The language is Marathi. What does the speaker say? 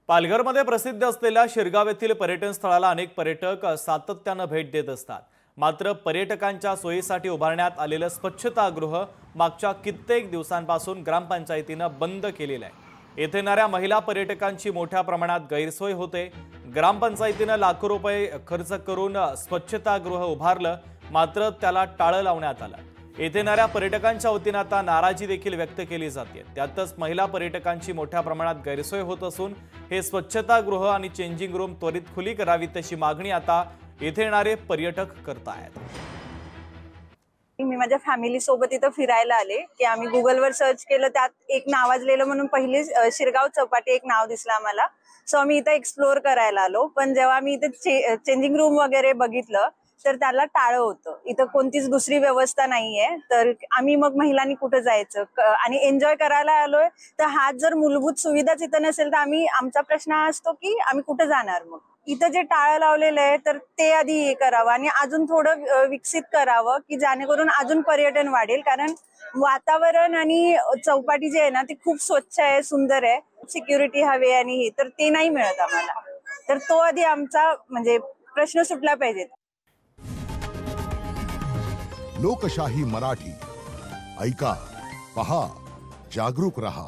पालघरमध्ये प्रसिद्ध असलेल्या शिरगाव येथील पर्यटन स्थळाला अनेक पर्यटक सातत्याने भेट देत असतात। मात्र पर्यटकांच्या सोयीसाठी उभारण्यात आलेलं स्वच्छतागृह मागच्या कित्येक दिवसांपासून ग्रामपंचायतीने बंद केलेलं आहे। येथे येणाऱ्या महिला पर्यटकांची मोठ्या प्रमाणात गैरसोय होते। ग्रामपंचायतीने लाखो रुपये खर्च करून स्वच्छतागृह उभारलं, मात्र त्याला टाळं लावण्यात आलं। येथे येणाऱ्या पर्यटकांच्या वतीने आता नाराजी देखील व्यक्त केली जाते। त्यातच महिला पर्यटकांची मोठ्या प्रमाणात गैरसोय होत असून हे स्वच्छतागृह आणि चेंजिंग रूम त्वरित खुली करावी तशी मागणी आता येथे येणारे पर्यटक करतायत। मी माझ्या फॅमिली सोबत इथं फिरायला आले की आम्ही गुगलवर सर्च केलं, त्यात एक नावाजलेलं म्हणून पहिले शिरगाव चौपाटी एक नाव दिसलं आम्हाला। सो आम्ही इथं एक्सप्लोर करायला आलो, पण जेव्हा मी इथे चेंजिंग रूम वगैरे बघितलं तर त्याला टाळं होतं। इथं कोणतीच दुसरी व्यवस्था नाहीये, तर आम्ही मग महिलांनी कुठे जायचं आणि एन्जॉय करायला आलोय, तर हा जर मूलभूत सुविधाच इथं नसेल तर आमचा प्रश्न हा असतो की आम्ही कुठे जाणार। मग इथं जे टाळं लावलेलं आहे तर ते आधी हे करावं आणि अजून थोडं विकसित करावं की जेणेकरून अजून पर्यटन वाढेल, कारण वातावरण आणि चौपाटी जे आहे ना ते खूप स्वच्छ आहे, सुंदर आहे। सिक्युरिटी हवे आणि हे तर ते नाही मिळत आम्हाला, तर तो आधी आमचा म्हणजे प्रश्न सुटला पाहिजे। लोकशाही मराठी ऐका, पहा, जागरूक रहा।